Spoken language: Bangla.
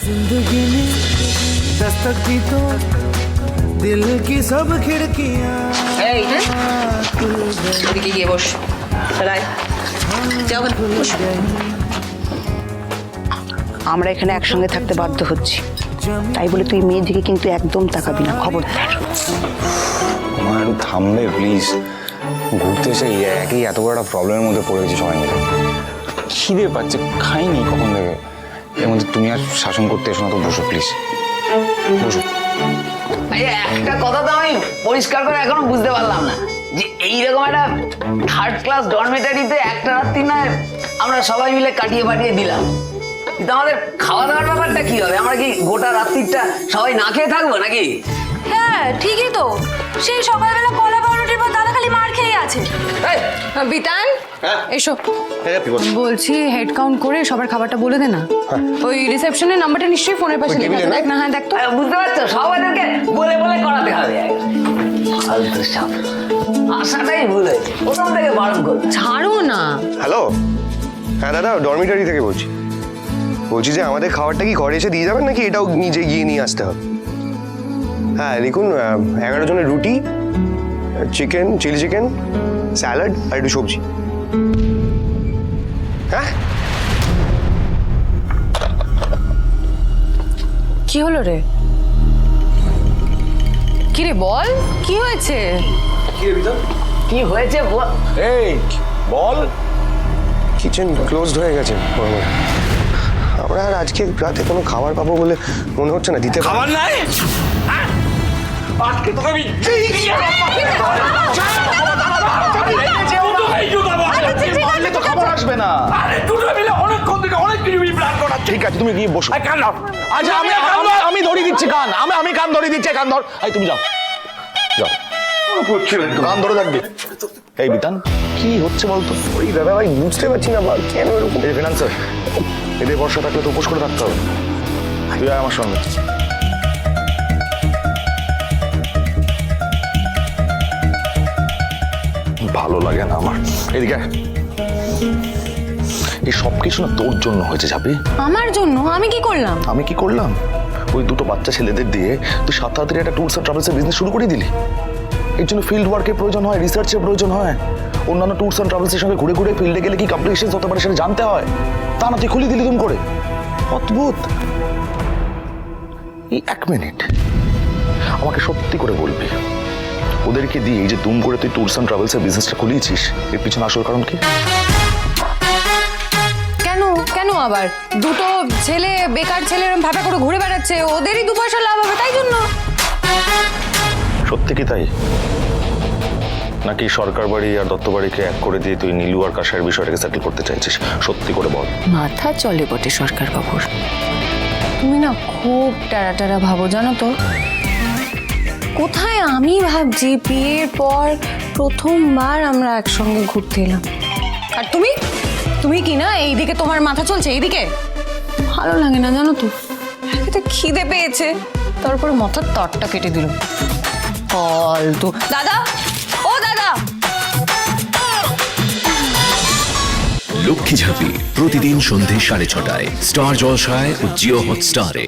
जिंदगी में दस्तक दी तो दिल की सब खिड़कियां এই ওদিকে গিয়ে বস রায় যাও বস। আমরা এখানে একসঙ্গে থাকতে বাধ্য হচ্ছি, তাই বলে তুই মেয়ের দিকে কিন্তু একদম তাকাবি না, খবরদার। আমার একটু থামবে প্লিজ। ঘুরতে এসে একই এত বড় একটা প্রবলেমের মধ্যে পড়ে গেছি সবাই মিলে। খিদে পাচ্ছে, খাইনি কখন থেকে। এর মধ্যে তুমি আর শাসন করতে এসো না তো, বসো প্লিজ, বসো। একটা কথা তো আমি পরিষ্কার করে এখনো বুঝতে পারলাম না যে এইরকম একটা থার্ড ক্লাস ডরমেটারিতে একটা রাত্রি না আমরা সবাই মিলে কাটিয়ে পাঠিয়ে দিলাম, কিন্তু আমাদের খাওয়া দাওয়ার ব্যাপারটা কি হবে? আমরা কি গোটা রাত্রিটা সবাই না খেয়ে থাকবো নাকি? হ্যাঁ ঠিকই তো, সেই সকালবেলা কলা পাউরুটির পর দাদা খালি মার খেয়ে আছে। বিতান এসো, বলছি হেড কাউন্ট করে সবার খাবারটা বলে দে না। ওই রিসেপশনের নাম্বারটা নিশ্চয়ই ফোনের পাশে লেখা আছে, দেখ না। হ্যাঁ দেখ তো। বুঝতে পারছো, সবাইদেরকে বলে বলে করাতে হবে। আশাটাই ভুল হয়েছে, প্রথম থেকে বারণ করো। ছাড়ো না। হ্যালো, হ্যাঁ দাদা, ডরমিটারি থেকে বলছি যে আমাদের খাবারটা কি ঘরে এসে দিয়ে যাবেন নাকি এটাও নিজে গিয়ে নিয়ে আসতে হবে? হ্যাঁ লিখুন 11 জনের রুটি, চিকেন, চিলি চিকেন, স্যালাড আর একটু সবজি। হ্যাঁ কি হলো রে? কি রে বল, কি হয়েছে? কি হয়েছে এই বল। কিচেন ক্লোজড হয়ে গেছে। আমরা আর আজকে রাতে কোনো খাবার পাবো বলে মনে হচ্ছে না। দিতে খাবার নাই আজকে তো আমি খাবার আসবে না। ঠিক আছে, তুমি গিয়ে বসো। আচ্ছা আমি ধরিয়ে দিচ্ছি কান, আমি কান ধরিয়ে দিচ্ছি। কান ধর, এই তুমি যাও যাও, কান ধরে থাকবে। এই বিতান, কি হচ্ছে বলতো? ওই দাদা ভাই বুঝতে পারছি না কেন এরকম। এই ফিনান্সার, এদের বর্ষা থাকলে তো উপোস করে থাকতে হবে। তুই আয় আমার সঙ্গে। ভালো লাগে না আমার। এদিকে এই সব কিছু না তোর জন্য হয়েছে ঝাপি। আমার জন্য? আমি কি করলাম? আমি কি করলাম? ওই দুটো বাচ্চা ছেলেদের দিয়ে তুই সাত তাড়াতাড়ি একটা ট্যুরস অ্যান্ড ট্রাভেলসের বিজনেস শুরু করে দিলি। এর জন্য ফিল্ড ওয়ার্কের প্রয়োজন হয়, রিসার্চের প্রয়োজন হয়। অন্যান্য ট্যুরস অ্যান্ড ট্রাভেলসের সঙ্গে ঘুরে ঘুরে ফিল্ডে গেলে কি কমপ্লিকেশন হতে পারে সেটা জানতে হয়। তা না তুই খুলি দিলি তুম করে। অদ্ভুত। এই 1 মিনিট আমাকে সত্যি করে বলবি, ওদেরকে দিয়ে এই যে তুম করে তুই ট্যুরস অ্যান্ড ট্রাভেলসের বিজনেসটা খুলিয়েছিস, এর পিছনে আসল কারণ কি? কেন কেন আবার? দুটো ছেলে, বেকার ছেলে ভাটা করে ঘুরে বেড়াচ্ছে, ওদেরই 2 পয়সা লাভ হবে তাই জন্য। সত্যি কি তাই? নাকি সরকার বাড়ি আর দত্ত বাড়িকে এক করে দিয়ে তুই নীলু আর কাশার বিষয়টাকে সেটেল করতে চাইছিস? সত্যি করে বল। মাথা চলে বটে সরকার বাবুর। তুমি না খুব টারা টারা ভাবো জানো তো। কোথায় আমি ভাবছি বিয়ের পর প্রথমবার আমরা একসঙ্গে ঘুরতে এলাম, আর তুমি কি না এইদিকে তোমার মাথা চলছে এইদিকে? ভালো লাগে না জানো তো। এটা খিদে পেয়েছে, তারপরে মাথার তারটা কেটে দিল। ফালতু। দাদা, ও দাদা। লক্ষ্মী ঝাঁপি প্রতিদিন সন্ধে 6:30টায় স্টার জলসায় ও জিও হটস্টারে।